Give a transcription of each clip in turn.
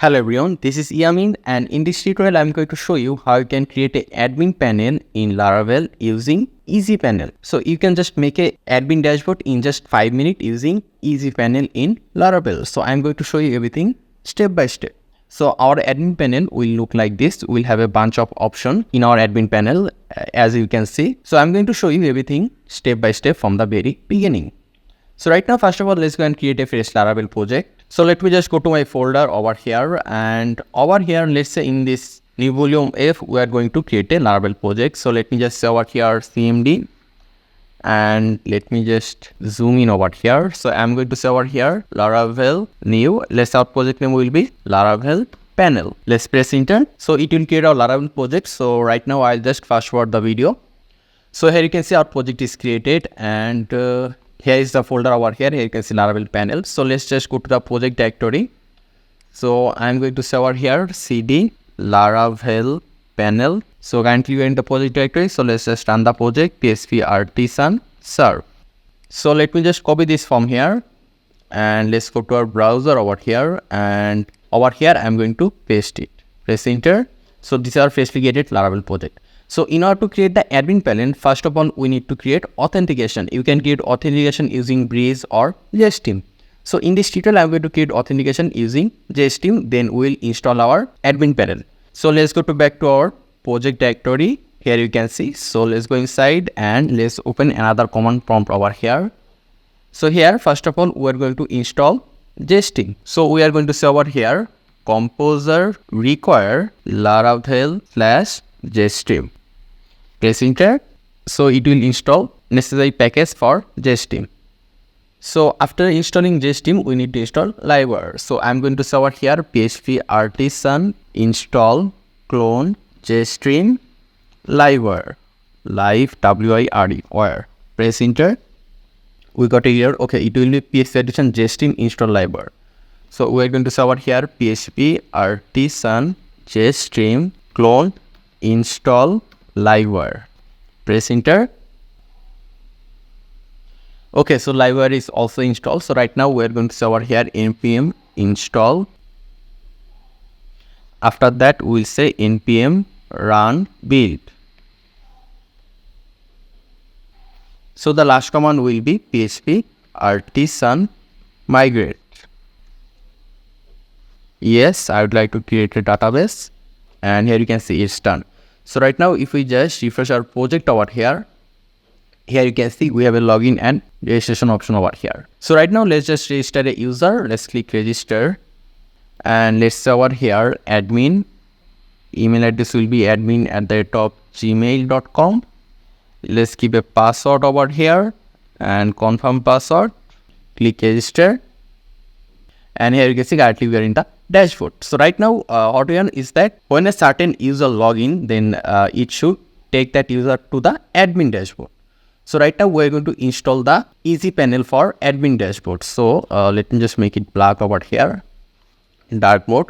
Hello everyone, this is Yamin, and in this tutorial I'm going to show you how you can create an admin panel in Laravel using EasyPanel. So you can just make an admin dashboard in just 5 minutes using EasyPanel in Laravel. So I'm going to show you everything step by step. So our admin panel will look like this. We'll have a bunch of options in our admin panel as you can see. So I'm going to show you everything step by step from the very beginning. So right now, first of all, let's go and create a fresh Laravel project. So let me just go to my folder over here, and over here, let's say in this new volume F, we are going to create a Laravel project. So let me just say over here CMD, and let me just zoom in over here. So I'm going to say over here Laravel new. Let's our project name will be Laravel panel. Let's press enter. So it will create our Laravel project. So right now, I'll just fast forward the video. So here you can see our project is created, and here is the folder over here. Here you can see Laravel panel. So let's just go to the project directory. So I'm going to say over here cd Laravel panel. So currently we are in the project directory. So let's just run the project php artisan serve. So let me just copy this from here, and let's go to our browser over here, and over here I'm going to paste it. Press enter. So this is our freshly created Laravel project. So in order to create the admin panel, first of all, we need to create authentication. You can create authentication using Breeze or JSTeam. So in this tutorial, I'm going to create authentication using JSTeam. Then we'll install our admin panel. So let's go back to our project directory. Here you can see. So let's go inside and let's open another command prompt over here. So here, first of all, we're going to install JSTeam. So we are going to say over here, composer require Laravel / JSTeam. Press enter. So it will install necessary package for JSTeam. So after installing JSTeam, we need to install Livewire. So I'm going to say over here php artisan install clone JSTeam Livewire. Live WIRE wire. Press enter. We got a here. Okay, it will be php artisan JSTeam install Livewire. So we're going to say over here php artisan JSTeam clone install Livewire. Press enter. Okay, so Livewire is also installed. So right now we're going to say over here npm install. After that we'll say npm run build. So the last command will be php artisan migrate. Yes, I would like to create a database, and here you can see it's done. So right now, if we just refresh our project over here, here you can see we have a login and registration option over here. So right now, let's just register a user. Let's click register, and let's say over here admin. Email address will be admin@gmail.com. Let's keep a password over here and confirm password. Click register, and here you can see currently we are in the dashboard. So right now, what we want is that when a certain user login, then it should take that user to the admin dashboard. So right now we're going to install the EasyPanel for admin dashboard. So let me just make it black over here in dark mode.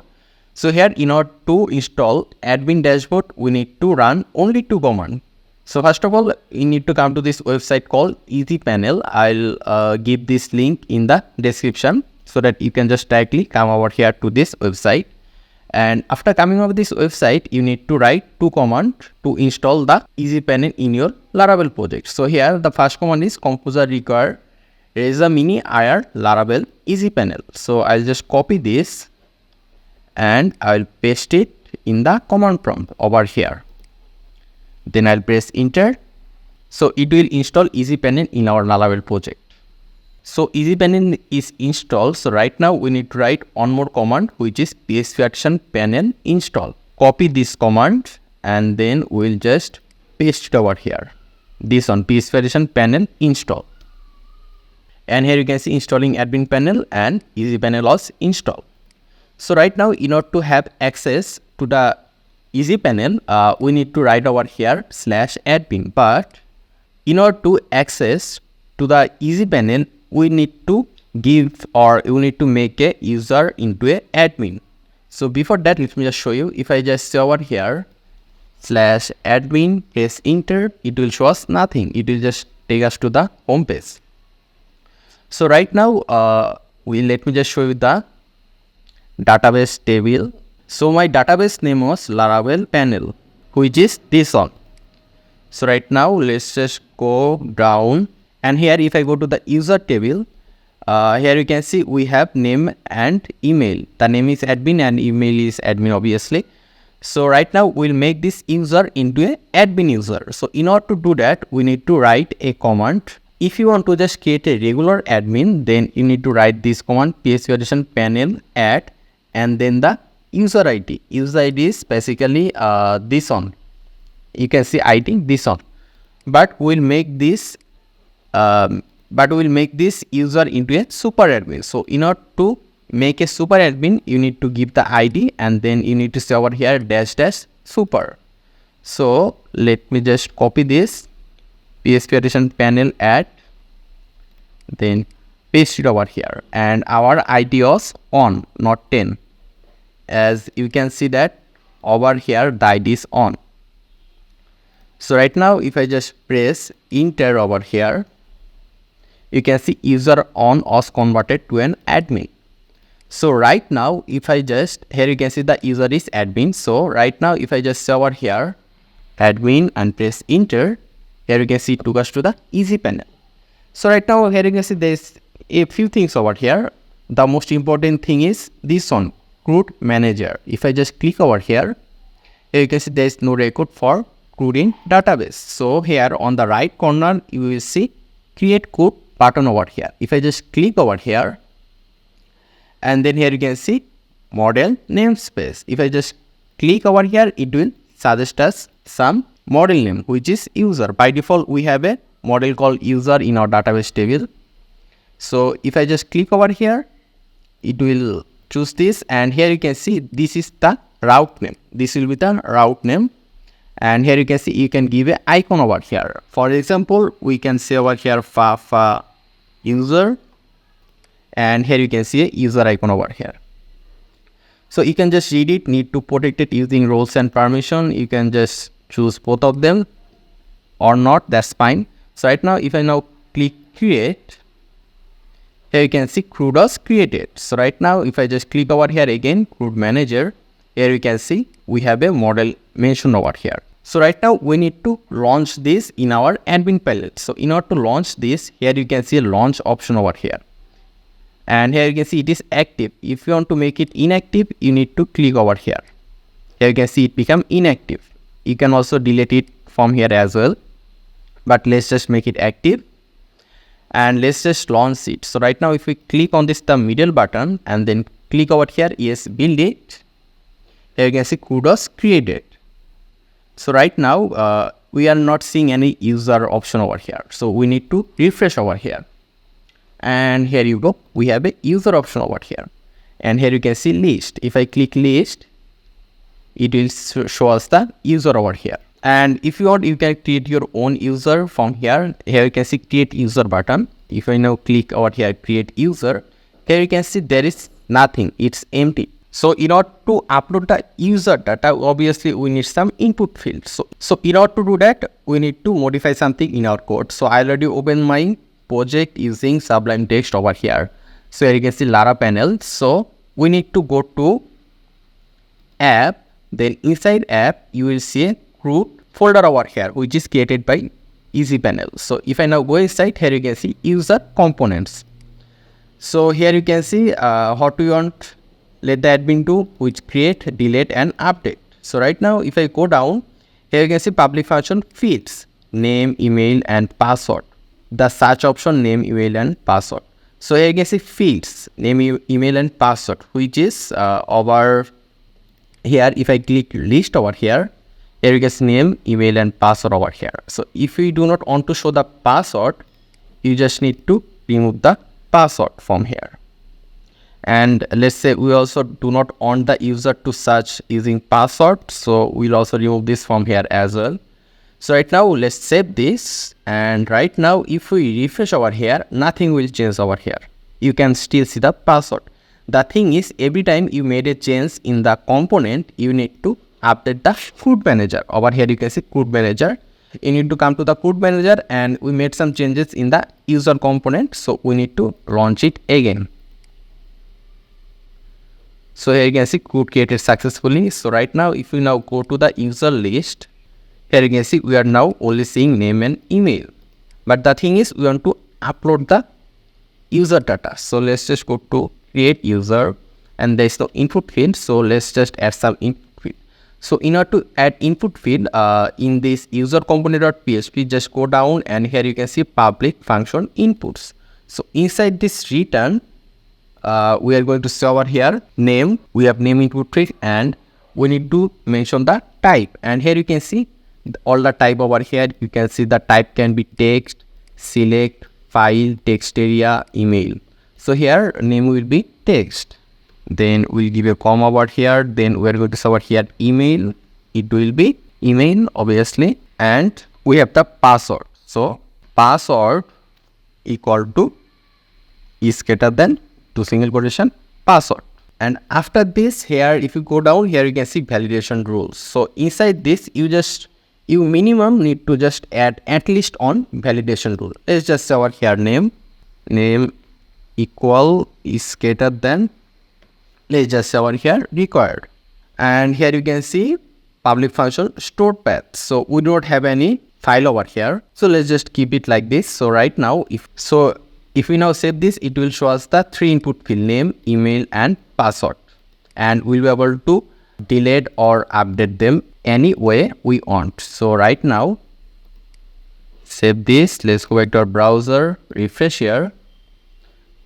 So here, in order to install admin dashboard, we need to run only 2 commands. So first of all, you need to come to this website called EasyPanel. I'll give this link in the description, so that you can just directly come over here to this website. And after coming over this website, you need to write 2 commands to install the EasyPanel in your Laravel project. So here the first command is composer require raise a mini IR Laravel EasyPanel. So I'll just copy this and I'll paste it in the command prompt over here. Then I'll press enter. So it will install EasyPanel in our Laravel project. So EasyPanel is installed. So right now we need to write one more command, which is php artisan panel install. Copy this command and then we'll just paste it over here. This on php artisan panel install. And here you can see installing admin panel and EasyPanel was installed. So right now, in order to have access to the EasyPanel, we need to write over here /admin. But in order to access to the EasyPanel, we need to give, or you need to make a user into a admin. So before that, let me just show you. If I just say over here /admin, press enter, it will show us nothing. It will just take us to the home page. So right now, let me just show you the database table. So my database name was Laravel panel, which is this one. So right now let's just go down, and here if I go to the user table, here you can see we have name and email. The name is admin and email is admin, obviously. So right now we'll make this user into a admin user. So in order to do that, we need to write a command. If you want to just create a regular admin, then you need to write this command php panel add, and then the user ID. User ID is basically this one. You can see ID this one, but we'll make this user into a super admin. So in order to make a super admin, you need to give the ID, and then you need to say over here -- super. So let me just copy this php panel add, then paste it over here, and our ID was on, not 10. As you can see that over here the ID is on. So right now if I just press enter over here, you can see user on was converted to an admin. So right now if I just, here you can see the user is admin. So right now if I just say over here admin and press enter, here you can see it took us to the EasyPanel. So right now here you can see there's a few things over here. The most important thing is this one, CRUD manager. If I just click over here you can see there is no record for CRUD in database. So here on the right corner you will see create CRUD button over here. If I just click over here, and then here you can see model namespace. If I just click over here, it will suggest us some model name, which is user. By default we have a model called user in our database table. So if I just click over here, it will choose this, and here you can see this is the route name. This will be the route name, and here you can see you can give an icon over here. For example, we can say over here fa user, and here you can see a user icon over here. So you can just read it, need to protect it using roles and permission. You can just choose both of them or not, that's fine. So right now if I now click create, here you can see CRUD was created. So right now if I just click over here again, CRUD manager, here you can see we have a model mentioned over here. So right now we need to launch this in our admin palette. So in order to launch this, here you can see a launch option over here, and here you can see it is active. If you want to make it inactive, you need to click over here. Here you can see it become inactive. You can also delete it from here as well, but let's just make it active and let's just launch it. So right now if we click on this the middle button and then click over here, yes, build it, here you can see CRUD was created. So right now we are not seeing any user option over here, so we need to refresh over here, and here you go, we have a user option over here, and here you can see list. If I click list, it will show us the user over here. And if you want, you can create your own user from here. Here you can see create user button. If I now click over here create user, here you can see there is nothing, it's empty. So in order to upload the user data, obviously we need some input fields. So in order to do that, we need to modify something in our code. So I already opened my project using Sublime Text over here. So here you can see Laravel. So we need to go to app, then inside app you will see a CRUD folder over here which is created by EasyPanel. So if I now go inside, here you can see user components. So here you can see what we want let the admin do, which create, delete and update. So right now if I go down, here you can see public function fields, name, email and password. The search option, name, email and password. So here you can see fields, name, email and password, which is over here. If I click list over here, here you can see name, email and password over here. So if you do not want to show the password, you just need to remove the password from here. And let's say we also do not want the user to search using password, so we'll also remove this from here as well. So right now let's save this, and right now if we refresh over here, nothing will change over here. You can still see the password. The thing is, every time you made a change in the component, you need to update the CRUD manager. Over here you can see CRUD manager. You need to come to the CRUD manager, and we made some changes in the user component, so we need to launch it again. So here you can see code created successfully. So right now, if we now go to the user list, here you can see we are now only seeing name and email. But the thing is, we want to upload the user data. So let's just go to create user, and there is no input field. So let's just add some input field. So in order to add input field in this user component.php, just go down and here you can see public function inputs. So inside this return, we are going to see over here name. We have name input field and we need to mention the type. And here you can see all the type over here. You can see the type can be text, select, file, text area, email. So here name will be text. Then we'll give a comma over here. Then we're going to see over here email. It will be email obviously. And we have the password. So password equal to is greater than 2 single quotation password. And after this, here if you go down here you can see validation rules. So inside this you minimum need to just add at least on validation rule. Let's just say over here name equal is greater than, let's just say over here required. And here you can see public function stored path. So we don't have any file over here. So let's just keep it like this. So right now if we now save this, it will show us the 3 input field name, email and password. And we'll be able to delete or update them any way we want. So right now, save this. Let's go back to our browser, refresh here.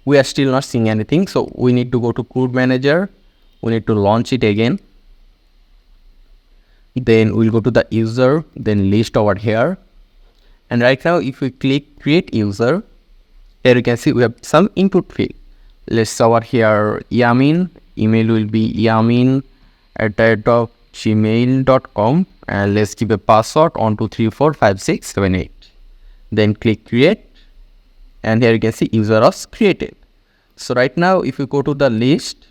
We are still not seeing anything. So we need to go to code manager. We need to launch it again. Then we'll go to the user, then list over here. And right now, if we click create user, here you can see we have some input field. Let's see over here Yamin, email will be yamin@gmail.com, and let's give a password 12345678. Then click create, and here you can see user was created. So right now if you go to the list,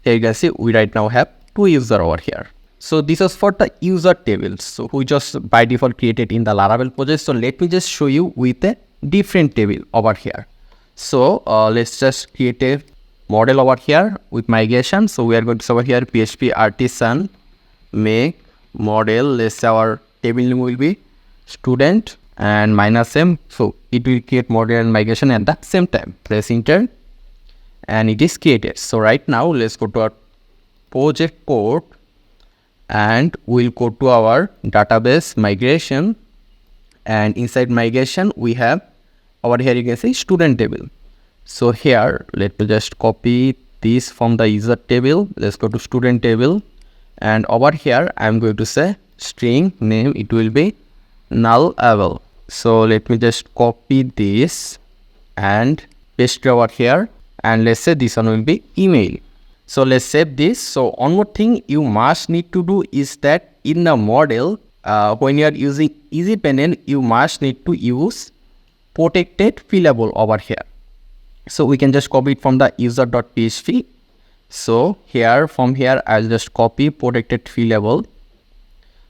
here you can see we right now have 2 users over here. So this is for the user tables, so we just by default created in the Laravel project. So let me just show you with a different table over here. So let's just create a model over here with migration. So we are going to over here PHP artisan make model. Let's say our table name will be student and -m. So it will create model and migration at the same time. Press enter and it is created. So right now let's go to our project code and we'll go to our database migration, and inside migration we have over here you can see student table. So here let me just copy this from the user table. Let's go to student table, and over here I'm going to say string name, it will be nullable. So let me just copy this and paste it over here, and let's say this one will be email. So let's save this. So one more thing you must need to do is that in the model when you are using EasyPanel, you must need to use protected fillable over here. So we can just copy it from the user.php. So here from here I'll just copy protected fillable.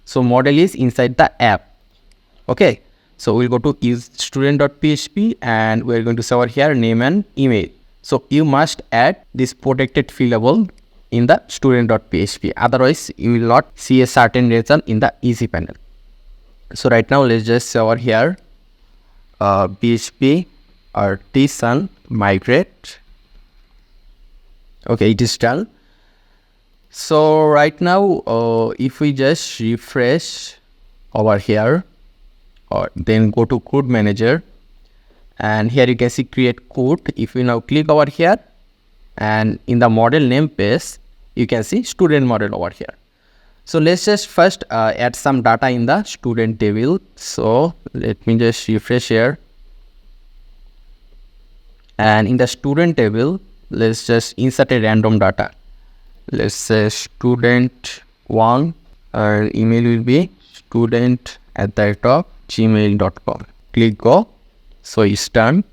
So model is inside the app. Okay, so we'll go to use student.php and we're going to say over here name and email. So you must add this protected fillable in the student.php, otherwise you will not see a certain result in the EasyPanel. So right now let's just say over here PHP artisan migrate. Okay, it is done. So right now if we just refresh over here, or then go to code manager, and here you can see create code. If we now click over here and in the model name page you can see student model over here. So let's just first add some data in the student table. So let me just refresh here, and in the student table let's just insert a random data. Let's say student1, email will be student@gmail.com. Click go. So it's done.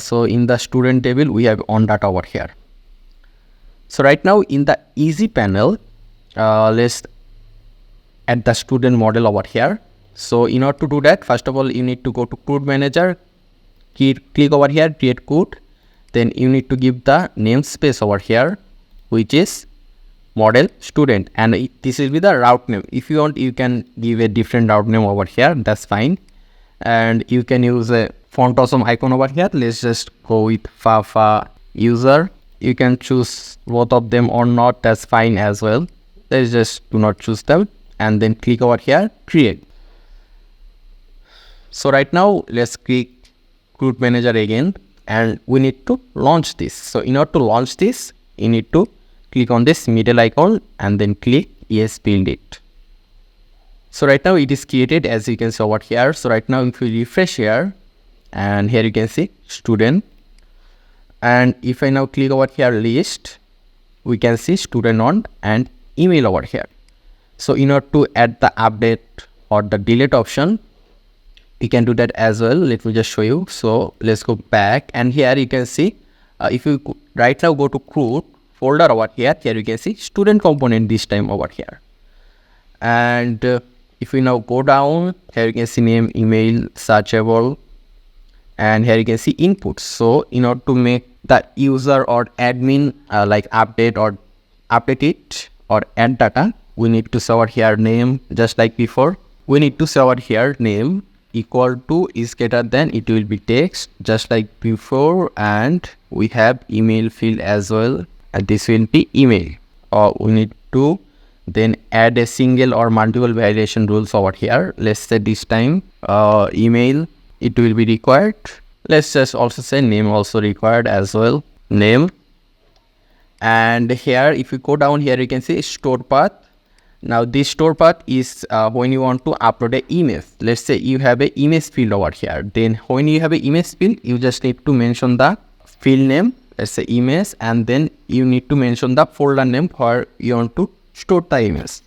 So in the student table we have on data over here. So right now in the EasyPanel let's add the student model over here. So in order to do that, first of all you need to go to code manager, click over here create code, then you need to give the namespace over here which is model student, and this will be the route name. If you want, you can give a different route name over here, that's fine. And you can use a font awesome icon over here. Let's just go with Fafa user. You can choose both of them or not, that's fine as well. Let's just do not choose them, and then click over here, create. So right now let's click Group Manager again, and we need to launch this. So in order to launch this, you need to click on this middle icon and then click yes, build it. So right now it is created, as you can see over here. So right now if we refresh here, and here you can see student, and if I now click over here list, we can see student on and email over here. So in order to add the update or the delete option, you can do that as well. Let me just show you. So let's go back, and here you can see if you right now go to root folder over here, you can see student component this time over here. And if we now go down, here you can see name, email, searchable, and here you can see inputs. So in order to make the user or admin like update or update it or add data, we need to say over here name, just like before. We need to say over here name equal to is greater than, it will be text, just like before, and we have email field as well, and this will be email. Or we need to then add a single or multiple validation rules over here. Let's say this time email, it will be required. Let's just also say name also required as well, name. And here if you go down here, you can see store path. Now this store path is when you want to upload an image. Let's say you have an image field over here. Then when you have an image field, you just need to mention the field name, let's say image, and then you need to mention the folder name where you want to store the image.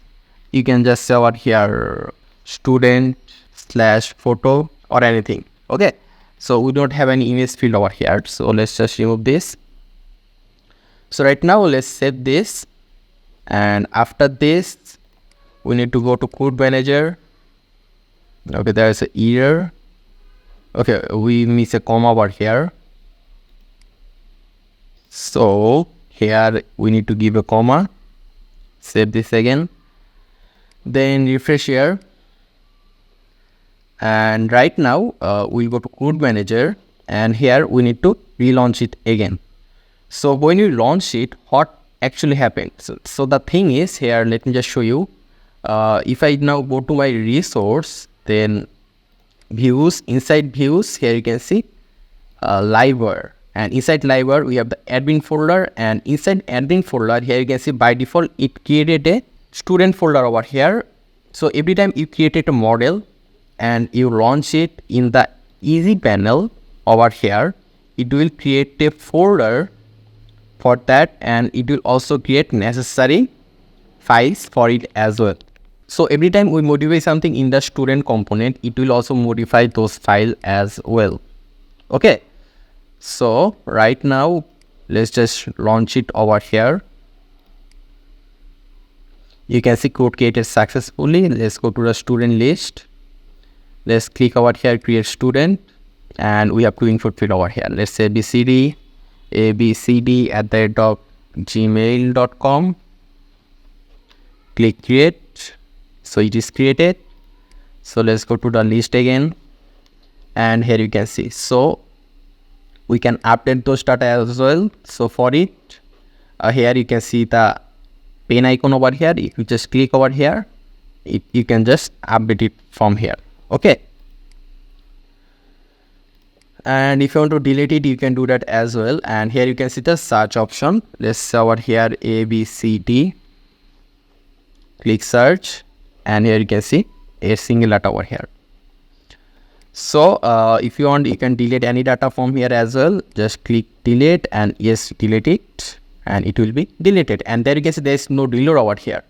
You can just say over here student/photo or anything. Okay, so we don't have any image field over here, so let's just remove this. So right now let's save this, and after this we need to go to Code Manager. Okay, there is an error. Okay, we miss a comma over here. So here we need to give a comma. Save this again. Then refresh here. And right now we'll go to Code Manager, and here we need to relaunch it again. So when you launch it, what actually happened? So the thing is here, let me just show you. If I now go to my resource, then views, inside views, here you can see library, and inside library we have the admin folder, and inside admin folder here you can see by default it created a student folder over here. So every time you created a model and you launch it in the EasyPanel over here, it will create a folder for that, and it will also create necessary files for it as well. So every time we modify something in the student component, it will also modify those files as well. Okay, so right now let's just launch it over here. You can see code created successfully. Let's go to the student list. Let's click over here, create student, and we have to input field over here. Let's say abcd@gmail.com. Click create. So it is created. So let's go to the list again, and here you can see. So we can update those data as well. So for it, here you can see the pen icon over here. If you just click over here, you can just update it from here. Okay, and if you want to delete it, you can do that as well. And here you can see the search option. Let's say over here ABCD, click search, and here you can see a single data over here. So if you want, you can delete any data from here as well. Just click delete, and yes, delete it, and it will be deleted. And there you can see there is no delete over here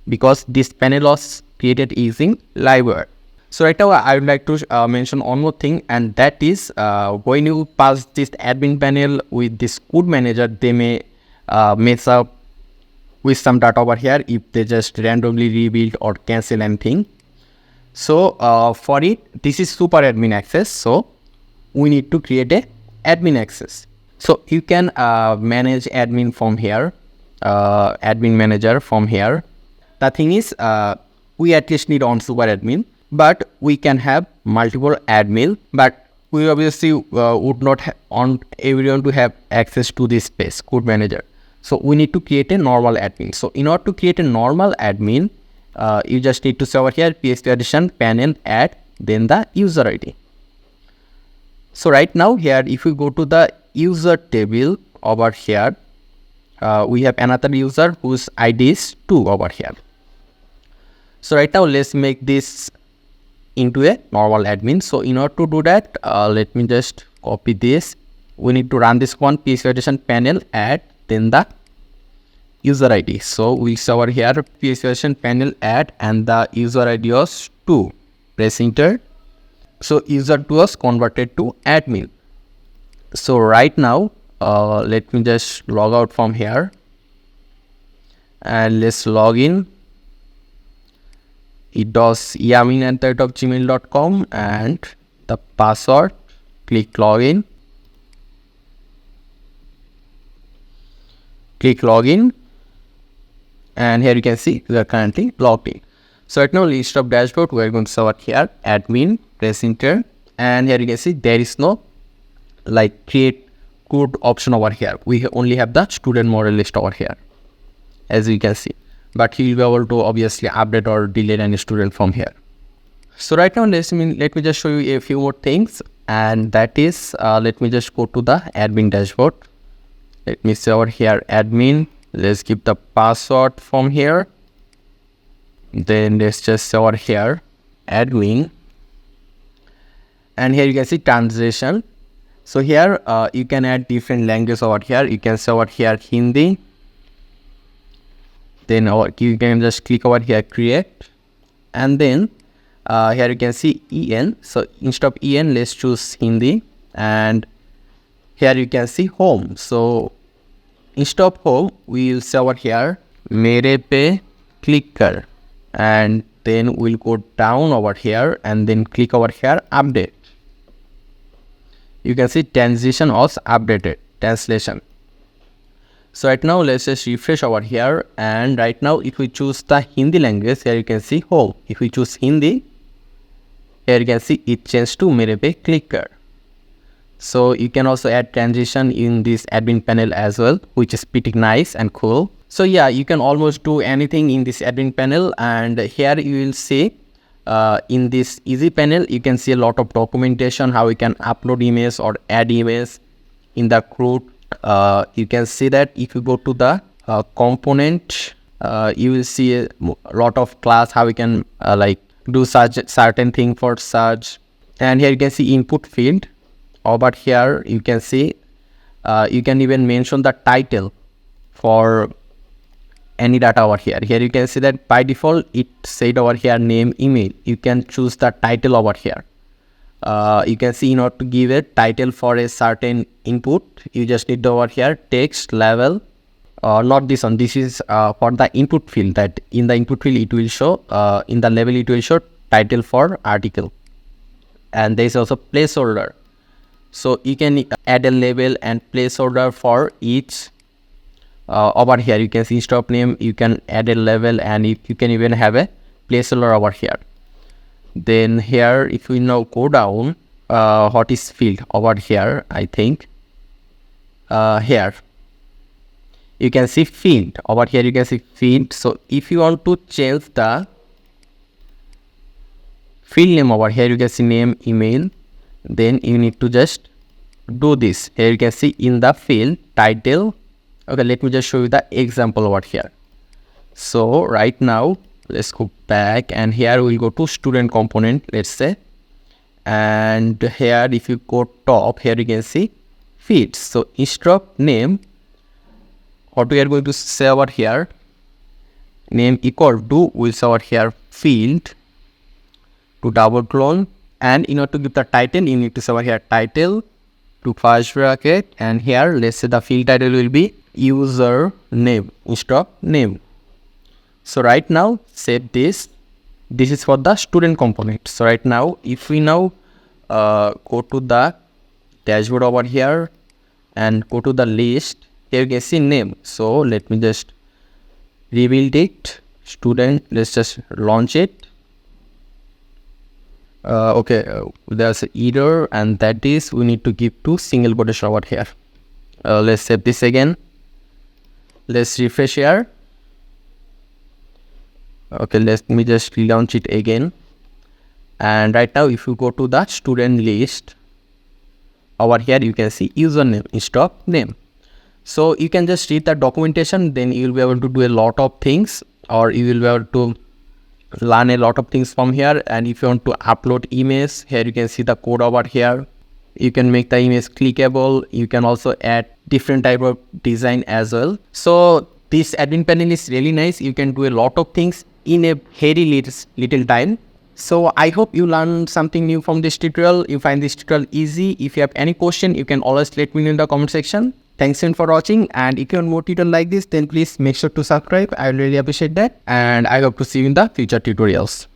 because this panel was created using library. So right now I would like to mention one more thing, and that is when you pass this admin panel with this code manager, they may mess up with some data over here if they just randomly rebuild or cancel anything. So for it, this is super admin access, so we need to create a admin access. So you can manage admin from here. admin manager from here. The thing is, we at least need on super admin, but we can have multiple admin, but we obviously would not want everyone to have access to this space, code manager. So we need to create a normal admin. So in order to create a normal admin, you just need to say over here PHP addition panel add, then the user ID. So right now here, if we go to the user table over here, we have another user whose ID is 2 over here. So right now let's make this into a normal admin. So in order to do that, let me just copy this. We need to run this one PHP addition panel add, then the user ID. So we'll say over here PHP addition panel add and the user ID was 2. Press enter. So user 2 was converted to admin. So right now, let me just log out from here and let's log in. It does yamin@gmail.com and the password, click login. Click login and here you can see we are currently logged in. So right now list of dashboard, we are going to select here admin, press enter, and here you can see there is no like create code option over here. We only have the student model list over here, as you can see, but he will be able to obviously update or delete any student from here. So right now let me just show you a few more things, and that is let me just go to the admin dashboard. Let me say over here admin, let's give the password from here, then let's just say over here admin, and here you can see translation. So here you can add different languages over here. You can say over here Hindi, then you can just click over here create, and then here you can see en. So instead of en, let's choose Hindi, and here you can see home. So instead of home, we will say over here mere pe click kar, and then we'll go down over here and then click over here update. You can see transition was updated, translation. So right now let's just refresh over here, and right now if we choose the Hindi language, here you can see home. If we choose Hindi, here you can see it changed to mere pe click kar. So you can also add transition in this admin panel as well, which is pretty nice and cool. So yeah, you can almost do anything in this admin panel, and here you will see in this EasyPanel, you can see a lot of documentation, how you can upload image or add image in the code. You can see that if you go to the component, you will see a lot of class, how you can like do such certain thing for search. And here you can see input field. Over here you can see you can even mention the title for any data over here. Here you can see that by default it said over here name, email. You can choose the title over here. You can see in order to give a title for a certain input, you just need over here text level, not this one. This is for the input field, that in the input field it will show, in the level it will show title for article, and there is also placeholder. So you can add a label and placeholder for each. Over here you can see instead of name you can add a label, and you can even have a placeholder over here. Then here if we now go down, what is field over here, I think here you can see field. Over here you can see field. So if you want to change the field name, over here you can see name, email, then you need to just do this. Here you can see in the field title. Okay, let me just show you the example over here. So right now let's go back, and here we'll go to student component, let's say, and here if you go top, here you can see fields. So instead of name, what we are going to say over here, name equal to, we'll say over here field to double clone, and in order to give the title, you need to say over here title to first bracket, and here let's say the field title will be user name instead of name. So right now save this. This is for the student component. So right now if we now go to the dashboard over here and go to the list, here you can see name. So let me just rebuild it. Student, let's just launch it. Okay, there's an error, and that is we need to give two single quotation over here. Let's save this again. Let's refresh here. Okay, let me just relaunch it again. And right now, if you go to the student list, over here you can see username instead of name. So you can just read the documentation, then you will be able to do a lot of things, or you will be able to learn a lot of things from here. And if you want to upload image, here you can see the code over here. You can make the image clickable. You can also add different type of design as well. So this admin panel is really nice. You can do a lot of things in a very little time. So I hope you learned something new from this tutorial. You find this tutorial easy. If you have any question, you can always let me know in the comment section. Thanks for watching, and if you want more tutorial like this, then please make sure to subscribe. I will really appreciate that, and I hope to see you in the future tutorials.